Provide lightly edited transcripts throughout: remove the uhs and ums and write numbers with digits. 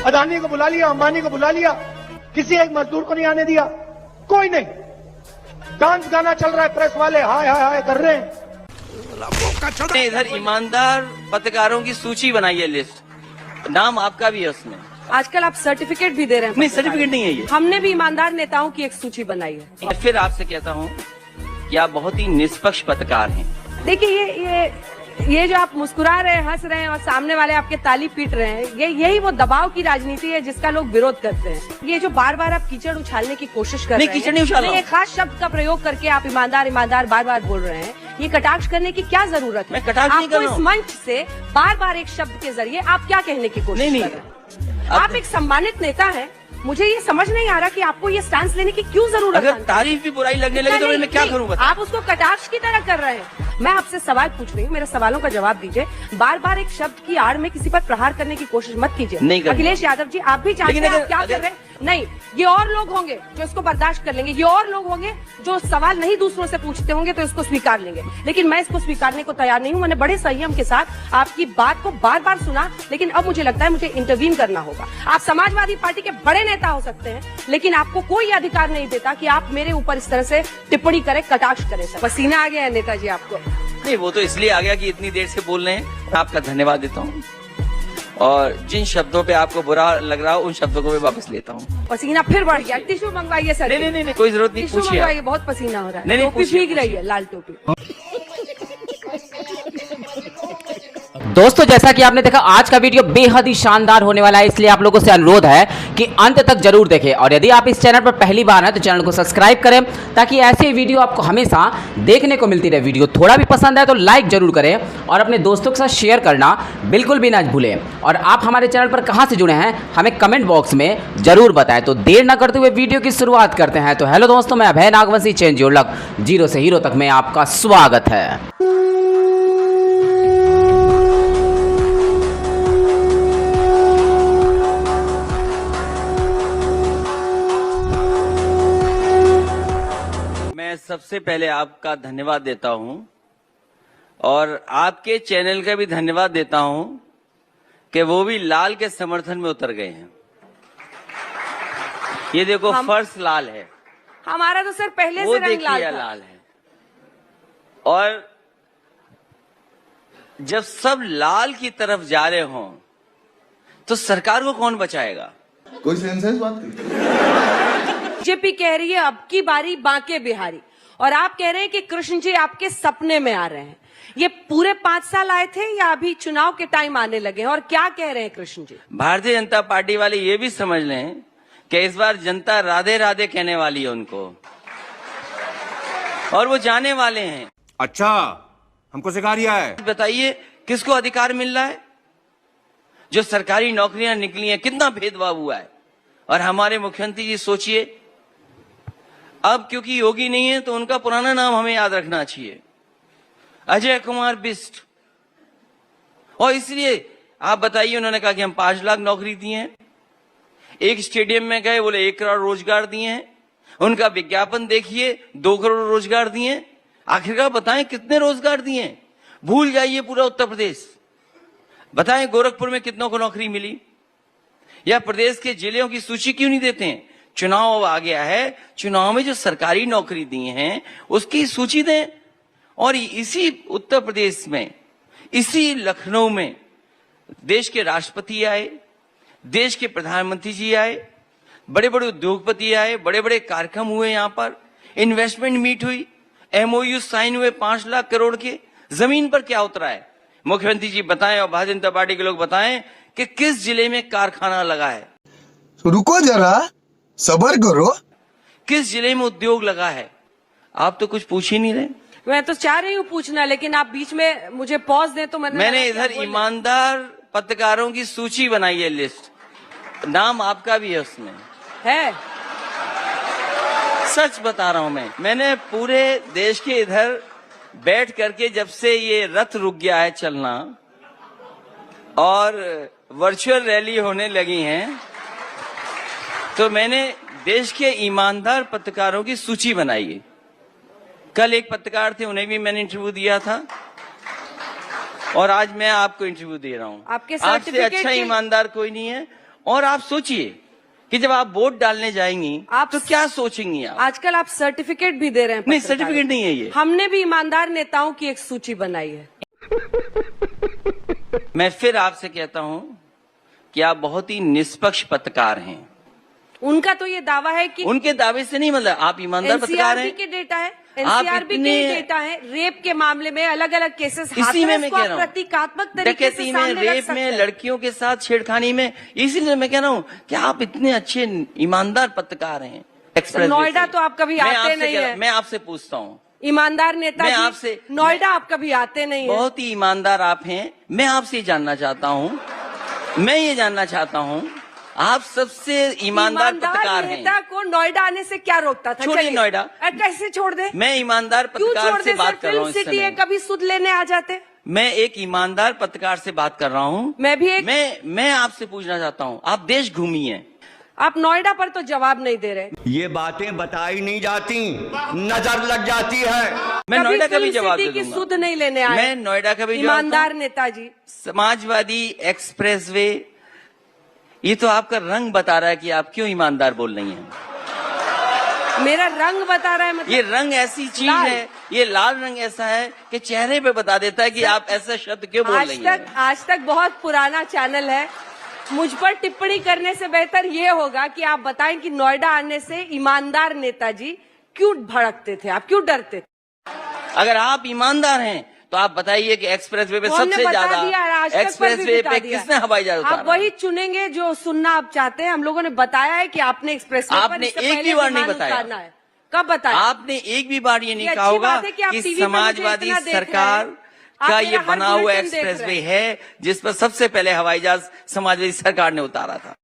अदानी को बुला लिया, अंबानी को बुला लिया, किसी एक मजदूर को नहीं आने दिया, कोई नहीं। डांस गाना चल रहा है, प्रेस वाले हाय हाय हाय कर रहे हैं। इधर ईमानदार पत्रकारों की सूची बनाई है, लिस्ट, नाम आपका भी है उसमें। आजकल आप सर्टिफिकेट भी दे रहे हैं। नहीं, सर्टिफिकेट नहीं है ये। हमने भी ईमानदार नेताओं की एक सूची बनाई है। फिर आपसे कहता हूँ कि आप बहुत ही निष्पक्ष पत्रकार हैं। देखिए ये जो आप मुस्कुरा रहे हैं, हंस रहे हैं और सामने वाले आपके ताली पीट रहे हैं, यही वो दबाव की राजनीति है जिसका लोग विरोध करते हैं। ये जो बार बार आप कीचड़ उछालने की कोशिश कर रहे हैं, कीचड़ नहीं उछाल रहा हूं। एक खास शब्द का प्रयोग करके आप ईमानदार ईमानदार बार बार बोल रहे हैं, ये कटाक्ष करने की क्या जरूरत है? मैं कटाक्ष नहीं कर रहा हूं। इस मंच से बार बार एक शब्द के जरिए आप क्या कहने की कोशिश कर रहे हैं? आप एक सम्मानित नेता हैं, मुझे ये समझ नहीं आ रहा कि आपको ये स्टांस लेने की क्यों जरूरत है? अगर तारीफ भी बुराई लगने लगे तो मैं क्या करूँ? आप उसको कटाक्ष की तरह कर रहे हैं। मैं आपसे सवाल पूछ रही हूँ, मेरे सवालों का जवाब दीजिए। बार बार एक शब्द की आड़ में किसी पर प्रहार करने की कोशिश मत कीजिए। अखिलेश यादव जी, आप भी जानते हैं आप क्या कर रहे हैं। नहीं, ये और लोग होंगे जो इसको बर्दाश्त कर लेंगे, ये और लोग होंगे जो सवाल नहीं दूसरों से पूछते होंगे तो इसको स्वीकार लेंगे, लेकिन मैं इसको स्वीकारने को तैयार नहीं हूँ। मैंने बड़े संयम के साथ आपकी बात को बार बार सुना, लेकिन अब मुझे लगता है मुझे इंटरवीन करना होगा। आप समाजवादी पार्टी के बड़े नेता हो सकते हैं, लेकिन आपको कोई अधिकार नहीं देता कि आप मेरे ऊपर इस तरह से टिप्पणी करें, कटाक्ष करें। पसीना आ गया है नेताजी आपको? नहीं, वो तो इसलिए आ गया कि इतनी देर से बोल रहे हैं। आपका धन्यवाद देता हूँ, और जिन शब्दों पे आपको बुरा लग रहा हो उन शब्दों को मैं वापस लेता हूँ। पसीना फिर बढ़ गया, टिश्यू मंगवाइए सर। नहीं, कोई जरूरत नहीं, टिश्यू पूछिए। मंगवाइए, बहुत पसीना हो रहा है। नहीं, टोपी भीग रही है, लाल टोपी। दोस्तों, जैसा कि आपने देखा, आज का वीडियो बेहद ही शानदार होने वाला है, इसलिए आप लोगों से अनुरोध है कि अंत तक जरूर देखें। और यदि आप इस चैनल पर पहली बार हैं तो चैनल को सब्सक्राइब करें, ताकि ऐसे वीडियो आपको हमेशा देखने को मिलती रहे। वीडियो थोड़ा भी पसंद आए तो लाइक जरूर करें और अपने दोस्तों के साथ शेयर करना बिल्कुल भी ना भूलें। और आप हमारे चैनल पर कहाँ से जुड़े हैं हमें कमेंट बॉक्स में जरूर बताएं। तो देर न करते हुए वीडियो की शुरुआत करते हैं। तो हेलो दोस्तों, मैं Abhay Nagvanshi, change your luck, zero से हीरो तक में आपका स्वागत है। सबसे पहले आपका धन्यवाद देता हूं, और आपके चैनल का भी धन्यवाद देता हूं कि वो भी लाल के समर्थन में उतर गए हैं। ये देखो, फर्श लाल है, हमारा तो सर पहले वो से रंग लाल है। और जब सब लाल की तरफ जा रहे हों तो सरकार को कौन बचाएगा? कोई सेंस है इस बात की? बीजेपी कह रही है अब की बारी बांके बिहारी, और आप कह रहे हैं कि कृष्ण जी आपके सपने में आ रहे हैं। ये पूरे 5 साल आए थे या अभी चुनाव के टाइम आने लगे हैं? और क्या कह रहे हैं कृष्ण जी? भारतीय जनता पार्टी वाले ये भी समझ लें कि इस बार जनता राधे राधे कहने वाली है उनको, और वो जाने वाले हैं। अच्छा, हमको सिखा रिया है। बताइए किसको अधिकार मिल रहा है? जो सरकारी नौकरियां निकली हैं, कितना भेदभाव हुआ है। और हमारे मुख्यमंत्री जी सोचिए, अब क्योंकि योगी नहीं है तो उनका पुराना नाम हमें याद रखना चाहिए, अजय कुमार बिष्ट। और इसलिए आप बताइए, उन्होंने कहा कि हम 5 लाख नौकरी दिए हैं। एक स्टेडियम में गए, बोले 1 करोड़ रोजगार दिए हैं। उनका विज्ञापन देखिए, 2 करोड़ रोजगार दिए हैं। आखिरकार बताएं कितने रोजगार दिए हैं? भूल जाइए पूरा उत्तर प्रदेश। बताएं गोरखपुर में कितनों को नौकरी मिली? या प्रदेश के जिलों की सूची क्यों नहीं देते हैं? चुनाव आ गया है, चुनाव में जो सरकारी नौकरी दी हैं उसकी सूची दें। और इसी उत्तर प्रदेश में, इसी लखनऊ में देश के राष्ट्रपति आए, देश के प्रधानमंत्री जी आए, बड़े बड़े उद्योगपति आए, बड़े बड़े कार्यक्रम हुए, यहाँ पर इन्वेस्टमेंट मीट हुई, MOU साइन हुए 5 लाख करोड़ के। जमीन पर क्या उतरा है? मुख्यमंत्री जी बताएं और भारतीय जनता पार्टी के लोग बताएं कि किस जिले में कारखाना लगा है। रुको जरा, सब्र करो। किस जिले में उद्योग लगा है? आप तो कुछ पूछ ही नहीं रहे। मैं तो चाह रही हूँ पूछना, लेकिन आप बीच में मुझे पॉज दें तो मैंने इधर ईमानदार पत्रकारों की सूची बनाई है, लिस्ट, नाम आपका भी है उसमें है। सच बता रहा हूं मैंने पूरे देश के इधर बैठ करके, जब से ये रथ रुक गया है चलना और वर्चुअल रैली होने लगी हैं, तो मैंने देश के ईमानदार पत्रकारों की सूची बनाई है। कल एक पत्रकार थे, उन्हें भी मैंने इंटरव्यू दिया था, और आज मैं आपको इंटरव्यू दे रहा हूं। आपसे अच्छा ईमानदार कोई नहीं है। और आप सोचिए कि जब आप वोट डालने जाएंगी आप तो क्या सोचेंगी आप? आजकल आप सर्टिफिकेट भी दे रहे हैं। नहीं, पत्रकारों सर्टिफिकेट को। नहीं है ये। हमने भी ईमानदार नेताओं की एक सूची बनाई है। मैं फिर आपसे कहता हूं कि आप बहुत ही निष्पक्ष पत्रकार हैं। उनका तो ये दावा है कि उनके दावे से नहीं, मतलब आप ईमानदार पत्रकार हैं। एनसीआरबी के डेटा है, आप एनसीआरबी के इतने- डेटा है, रेप के मामले में अलग अलग केसेस, इसी में मैं कह रहा हूँ, प्रतीकात्मक तरीके से डकैती में, सामने रख रेप सकते में, हैं। लड़कियों के साथ छेड़खानी में, इसीलिए मैं कह रहा हूँ कि आप इतने अच्छे ईमानदार पत्रकार हैं। एक्सप्रेस नोएडा तो आप कभी आते नहीं है। मैं आपसे पूछता हूँ, ईमानदार नेता मैं जी, आपसे- नोएडा आप कभी आते नहीं है। बहुत ही ईमानदार आप हैं। मैं आपसे जानना चाहता हूँ, मैं ये जानना चाहता हूँ, आप सबसे ईमानदार पत्रकार हैं। नेता को नोएडा आने से क्या रोकता था? छोड़िए चलिए। नोएडा। कैसे छोड़ दे? मैं ईमानदार क्यों पत्रकार छोड़ से दे? बात कर रहा हूँ फिल्म इस सिटी है, समय। कभी सुध लेने आ जाते। मैं एक ईमानदार पत्रकार से बात कर रहा हूँ। मैं भी एक मैं आपसे पूछना चाहता हूँ, आप देश घूमी हैं, आप नोएडा पर तो जवाब नहीं दे रहे। ये बातें बताई नहीं जाती, नजर लग जाती है। मैं नोएडा का भी फिल्म जवाब सिटी दे की दूंगा। सुध नहीं लेने आए। मैं नोएडा का भी जवाब ईमानदार दूं। नेताजी, समाजवादी एक्सप्रेसवे, ये तो आपका रंग बता रहा है कि आप क्यों ईमानदार बोल रही हैं। मेरा रंग बता रहा है मतलब? ये रंग ऐसी चीज लाल। है, ये लाल रंग ऐसा है कि चेहरे पे बता देता है कि आप ऐसा शब्द क्यों बोल रही हैं। आज तक बहुत पुराना चैनल है। मुझ पर टिप्पणी करने से बेहतर ये होगा कि आप बताएं कि नोएडा आने से ईमानदार नेताजी क्यों भड़कते थे, आप क्यों डरते थे? अगर आप ईमानदार हैं तो आप बताइए कि एक्सप्रेसवे पे वो हमने सबसे बता दिया, ज्यादा आज तक पर भी एक्सप्रेसवे बता पे दिया। किसने हवाई जहाज उतारा? आप वही चुनेंगे जो सुनना आप चाहते हैं। हम लोगों ने बताया है कि आपने एक्सप्रेसवे पर आपने इससे एक पहले भी बार नहीं विमान बताया। उतारना है। कब बताया? आपने एक भी बार ये नहीं ये कहा अच्छी होगा बात है कि आप कि टीवी पे मुझे समाजवादी इतना देख रहे सरकार हैं। आप का मेरा ये हर बना हुआ बुलेटिन देख एक्सप्रेसवे रहे है जिस पर सबसे पहले हवाई जहाज समाजवादी सरकार ने उतारा था।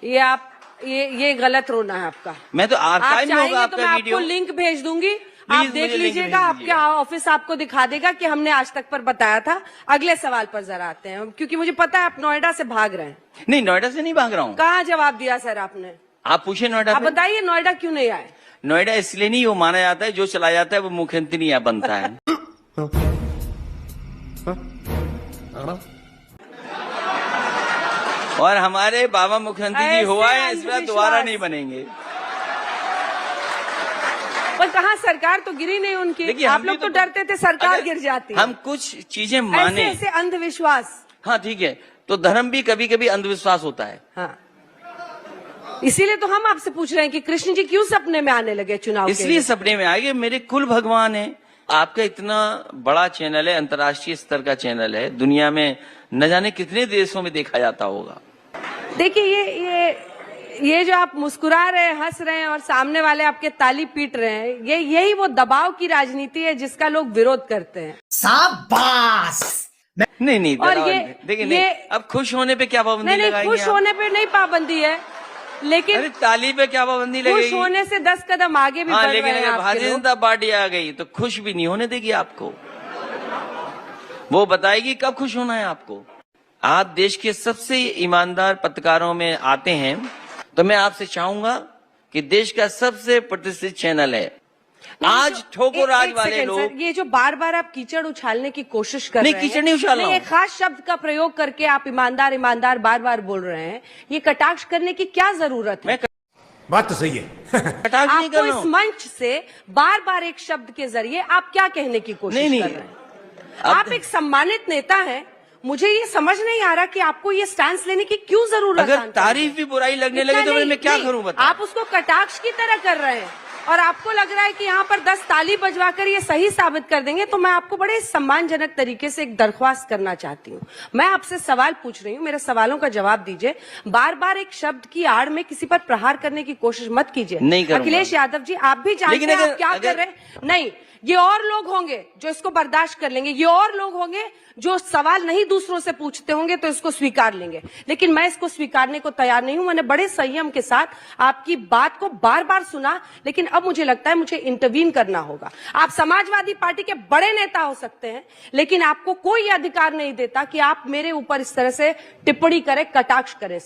ये गलत रोना है आपका। मैं तो आप आर्काइव में होगा चाहेंगे तो मैं आपका आपको वीडियो। लिंक भेज दूंगी, आप मुझे देख लिंक लीजिएगा। भेज आपके दीजिएगा। ऑफिस आपको दिखा देगा कि हमने आज तक पर बताया था। अगले सवाल पर जरा आते हैं, क्योंकि मुझे पता है आप नोएडा से भाग रहे हैं। नहीं, नोएडा से नहीं भाग रहा हूँ। कहाँ जवाब दिया सर आपने? आप पूछे नोएडा आप पे। बताइए नोएडा क्यों नहीं आए? नोएडा इसलिए नहीं, वो माना जाता है जो चला जाता है वो मुख्यमंत्री यहाँ बनता है। और हमारे बाबा मुख्यमंत्री जी ऐसे हुआ है, इस बार दोबारा अंधविश्वास। नहीं बनेंगे। पर कहाँ, सरकार तो गिरी नहीं उनकी। देखिए, आप हम लोग भी तो डरते थे सरकार अगर गिर जाती है। हम कुछ चीजें ऐसे माने, ऐसे अंधविश्वास। हाँ ठीक है, तो धर्म भी कभी कभी अंधविश्वास होता है। हाँ, इसीलिए तो हम आपसे पूछ रहे हैं कि कृष्ण जी क्यों सपने में आने लगे चुनाव के इसलिए लिए? सपने में आए, मेरे कुल भगवान है। आपका इतना बड़ा चैनल है, अंतर्राष्ट्रीय स्तर का चैनल है, दुनिया में न जाने कितने देशों में देखा जाता होगा। देखिए ये जो आप मुस्कुरा रहे हैं, हंस रहे हैं और सामने वाले आपके ताली पीट रहे हैं, यही वो दबाव की राजनीति है जिसका लोग विरोध करते हैं। नहीं और दबाव ये- नहीं। देखिए ये- नहीं, अब खुश होने पे क्या पाबंदी नहीं, लगाएंगे खुश आप? होने पे नहीं पाबंदी है, लेकिन अरे ताली पे क्या पाबंदी खुश लगेगी? होने से 10 कदम आगे भी हाँ, बढ़ लेकिन रहे हैं अगर आपके भारतीय लोग। जनता पार्टी आ गई तो खुश भी नहीं होने देगी आपको। वो बताएगी कब खुश होना है आपको। आप देश के सबसे ईमानदार पत्रकारों में आते हैं, तो मैं आपसे चाहूंगा कि देश का सबसे प्रतिष्ठित चैनल है, आज ठोको राज एक वाले सेकंड लोग। सर, ये जो बार बार आप कीचड़ उछालने की कोशिश कर नहीं, रहे हैं, कीचड़ नहीं उछाल रहा हूं। एक खास शब्द का प्रयोग करके आप ईमानदार ईमानदार बार बार बोल रहे हैं, ये कटाक्ष करने की क्या जरूरत है? मैं बात तो सही है। कटाक्ष नहीं कर आपको रहा इस हूं। मंच से बार बार एक शब्द के जरिए आप क्या कहने की कोशिश नहीं, कर नहीं। रहे हैं? आप एक सम्मानित नेता हैं, मुझे ये समझ नहीं आ रहा कि आपको ये स्टैंड लेने की क्यों जरूरत है? अगर तारीफ भी बुराई लगने लगे तो फिर मैं क्या करूं बता? आप उसको कटाक्ष की तरह कर रहे हैं और आपको लग रहा है कि यहाँ पर 10 ताली बजवाकर ये सही साबित कर देंगे, तो मैं आपको बड़े सम्मानजनक तरीके से एक दरख्वास्त करना चाहती हूँ। मैं आपसे सवाल पूछ रही हूँ, मेरे सवालों का जवाब दीजिए। बार बार एक शब्द की आड़ में किसी पर प्रहार करने की कोशिश मत कीजिए। नहीं करूंगा। अखिलेश यादव जी, आप भी जानते हैं आप क्या कर रहे हैं। नहीं, ये और लोग होंगे जो इसको बर्दाश्त कर लेंगे, ये और लोग होंगे जो सवाल नहीं दूसरों से पूछते होंगे तो इसको स्वीकार लेंगे, लेकिन मैं इसको स्वीकारने को तैयार नहीं हूं। मैंने बड़े संयम के साथ आपकी बात को बार बार सुना, लेकिन अब मुझे लगता है मुझे इंटरवीन करना होगा। आप समाजवादी पार्टी के बड़े नेता हो सकते हैं, लेकिन आपको कोई अधिकार नहीं देता कि आप मेरे ऊपर इस तरह से टिप्पणी करें, कटाक्ष करें।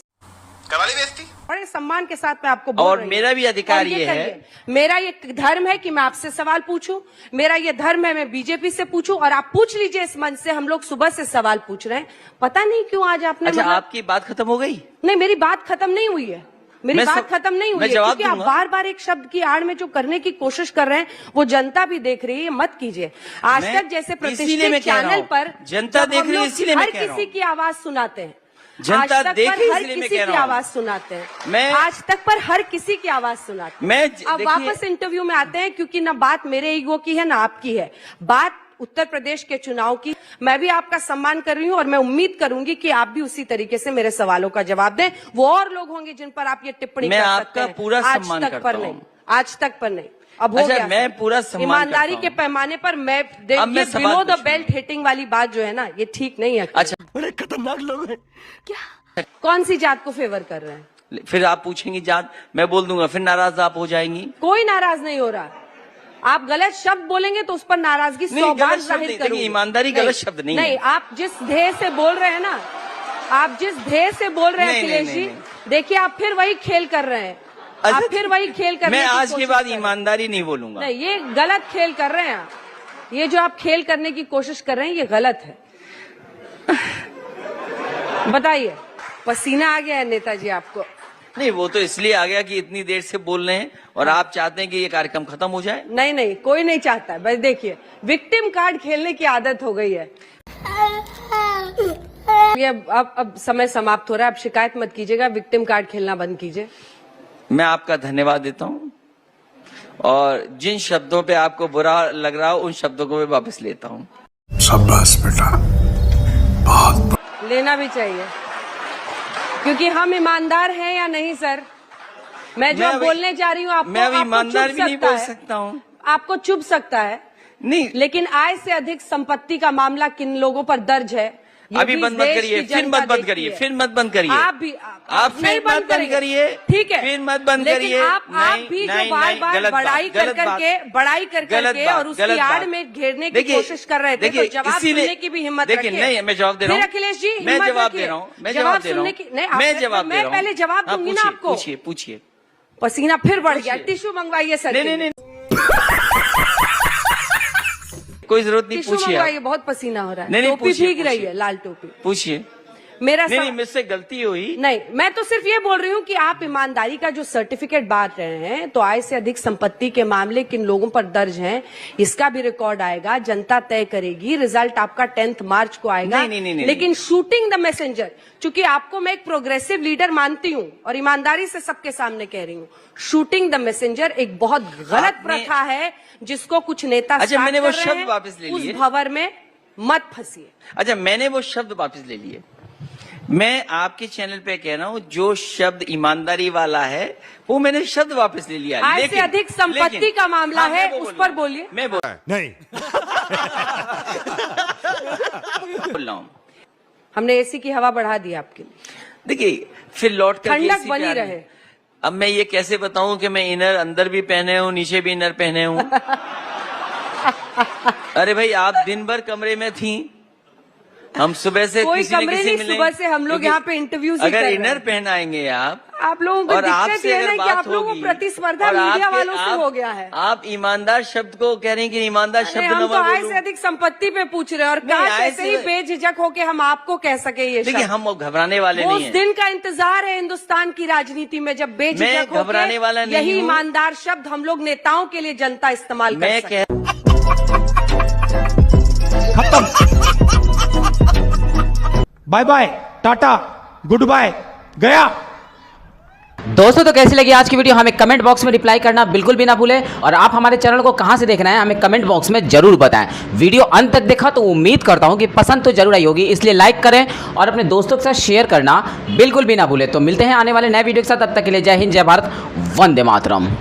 वाली बेइज्जती। बड़े सम्मान के साथ मैं आपको बोल और रही हूं। मेरा भी अधिकार और ये है। करिए, मेरा ये धर्म है कि मैं आपसे सवाल पूछूं, मेरा ये धर्म है मैं बीजेपी से पूछूं, और आप पूछ लीजिए इस मंच से। हम लोग सुबह से सवाल पूछ रहे हैं, पता नहीं क्यों आज आपने अच्छा, आपकी बात खत्म हो गई? नहीं, मेरी बात खत्म नहीं हुई है, मेरी बात खत्म नहीं हुई है, क्योंकि आप बार बार एक शब्द की आड़ में जो करने की कोशिश कर रहे हैं वो जनता भी देख रही है, मत कीजिए। आज तक जैसे प्रतिष्ठित चैनल पर जनता देख रही है, इसीलिए मैं कह रहा हूं। हर किसी की आवाज सुनाते हैं, जनता देख रही है, इसलिए मैं कह रहा हूं। आवाज सुनाते हैं, मैं आज तक पर हर किसी की आवाज सुनाते हैं। अब वापस इंटरव्यू में आते हैं, क्योंकि ना बात मेरे ईगो की है ना आपकी है, बात उत्तर प्रदेश के चुनाव की। मैं भी आपका सम्मान कर रही हूं और मैं उम्मीद करूंगी कि आप भी उसी तरीके से मेरे सवालों का जवाब दें। वो और लोग होंगे जिन पर आप ये टिप्पणी कर सकते हैं, पूरा सम्मान आज तक पर नहीं, आज तक पर नहीं। अब हो गया, मैं पूरा सम्मान ईमानदारी के पैमाने पर मैं देखिए, बिलो द बेल्ट हिटिंग वाली बात जो है ना, ये ठीक नहीं है। अच्छा, बड़े खतरनाक लोग हैं। क्या, कौन सी जात को फेवर कर रहे हैं? फिर आप पूछेंगी जात, मैं बोल दूंगा, फिर नाराज आप हो जाएंगी। कोई नाराज नहीं हो रहा। आप गलत शब्द बोलेंगे तो उस पर नाराजगी 100 बार जाहिर करूंगी। ईमानदारी गलत शब्द नहीं है। आप जिस ध्येय से बोल रहे हैं ना, आप जिस ध्येय से बोल रहे हैं अखिलेश जी, देखिए आप फिर वही खेल कर रहे हैं, आप फिर वही खेल कर रहे हैं। मैं आज के बाद ईमानदारी नहीं बोलूंगा। नहीं, ये गलत खेल कर रहे हैं आप। ये जो आप खेल करने की कोशिश कर रहे हैं ये गलत है। बताइए, पसीना आ गया है नेताजी आपको? नहीं, वो तो इसलिए आ गया कि इतनी देर से बोल रहे हैं और आप चाहते हैं कि ये कार्यक्रम खत्म हो जाए। नहीं नहीं, कोई नहीं चाहता है। बस देखिए, विक्टिम कार्ड खेलने की आदत हो गई है। ये अब समय समाप्त हो रहा है, अब शिकायत मत कीजिएगा, विक्टिम कार्ड खेलना बंद कीजिए। मैं आपका धन्यवाद देता हूं और जिन शब्दों पे आपको बुरा लग रहा हो उन शब्दों को मैं वापस लेता हूं। शाबाश बेटा, बहुत लेना भी चाहिए, क्योंकि हम ईमानदार हैं या नहीं सर? मैं जो बोलने जा रही हूँ आपको, मैं अभी ईमानदार भी नहीं बोल सकता हूँ। आपको चुभ सकता है नहीं, लेकिन आय से अधिक संपत्ति का मामला किन लोगों पर दर्ज है? अभी बंद मत करिए, फिर मत बंद करिए, फिर मत बंद करिए। आप भी आप फिर मत बंद करिए, ठीक है, फिर मत बंद करिए। आप भी जो बार बार बड़ाई कर करके और उसकी आड़ में घेरने की कोशिश कर रहे थे, तो जवाब सुनने की भी हिम्मत रखिए। नहीं, मैं जवाब दे रहा हूँ अखिलेश जी, मैं जवाब दे रहा हूँ, मैं जवाब दे रहा हूँ, मैं जवाब दे रहा हूँ। पहले जवाब दूंगी ना आपको। पूछिए पूछिए। पसीना फिर बढ़ गया, टिश्यू मंगवाइए सर। नहीं, कोई जरूरत नहीं, पूछिए। बहुत पसीना हो रहा है। नहीं, टोपी भीग रही है, लाल टोपी। पूछिए। मेरा नहीं, मुझसे गलती हुई। नहीं, मैं तो सिर्फ ये बोल रही हूँ कि आप ईमानदारी का जो सर्टिफिकेट बांट रहे हैं, तो आय से अधिक संपत्ति के मामले किन लोगों पर दर्ज हैं, इसका भी रिकॉर्ड आएगा, जनता तय करेगी। रिजल्ट आपका 10 मार्च को आएगा। नहीं, लेकिन शूटिंग द मैसेंजर, चूंकि आपको मैं एक प्रोग्रेसिव लीडर मानती हूँ और ईमानदारी से सबके सामने कह रही हूँ, शूटिंग द मैसेंजर एक बहुत गलत प्रथा है जिसको कुछ नेता मैंने वो शब्द वापस ले लिए। उस भंवर में मत फंसिए। अच्छा, मैंने वो शब्द वापस ले लिए। मैं आपके चैनल पे कह रहा हूँ, जो शब्द ईमानदारी वाला है वो मैंने शब्द वापस ले लिया। आय से अधिक संपत्ति का मामला है, उस पर बोलिए। मैं बोल नहीं रहा हूँ। हमने एसी की हवा बढ़ा दी आपके लिए। देखिए, फिर लौट कर ठंडक बनी रहे। अब मैं ये कैसे बताऊं कि मैं इनर अंदर भी पहने हूं, नीचे भी इनर पहने हूं? अरे भाई, आप दिन भर कमरे में थी, हम सुबह से कोई किसी न कमरे किसी नहीं, मिले। सुबह से हम लोग यहाँ पे इंटरव्यू अगर इनर पहनाएंगे आप लोगों को और दिक्कत आपसे ये है अगर ना कि आप बात लोगों को होगी प्रतिस्पर्धा और मीडिया आपके- वालों से हो गया है। आप ईमानदार शब्द को कह रहे हैं कि ईमानदार शब्द हम न तो आय बोलूं। से अधिक संपत्ति पे पूछ रहे हैं और नहीं, काश आय ऐसे से- ही बेझिझक होके हम आपको कह सके ये देखिए, शब्द। हम घबराने वाले वो नहीं उस हैं। दिन का इंतजार है हिंदुस्तान की राजनीति में, जब बेझिझक मैं घबराने वाला होके नहीं यही हूं। ईमानदार शब्द हम लोग नेताओं के लिए जनता इस्तेमाल कर मैं सके। Bye bye, tata, goodbye, गया। दोस्तों, तो कैसी लगी आज की वीडियो हमें कमेंट बॉक्स में रिप्लाई करना बिल्कुल भी ना भूलें और आप हमारे चैनल को कहां से देख रहे हैं हमें कमेंट बॉक्स में जरूर बताएं। वीडियो अंत तक देखा तो उम्मीद करता हूं कि पसंद तो जरूर आई होगी, इसलिए लाइक करें और अपने दोस्तों के साथ शेयर करना बिल्कुल भी ना भूलें। तो मिलते हैं आने वाले नए वीडियो के साथ, तब तक के लिए जय हिंद, जय भारत, वंदे मातरम।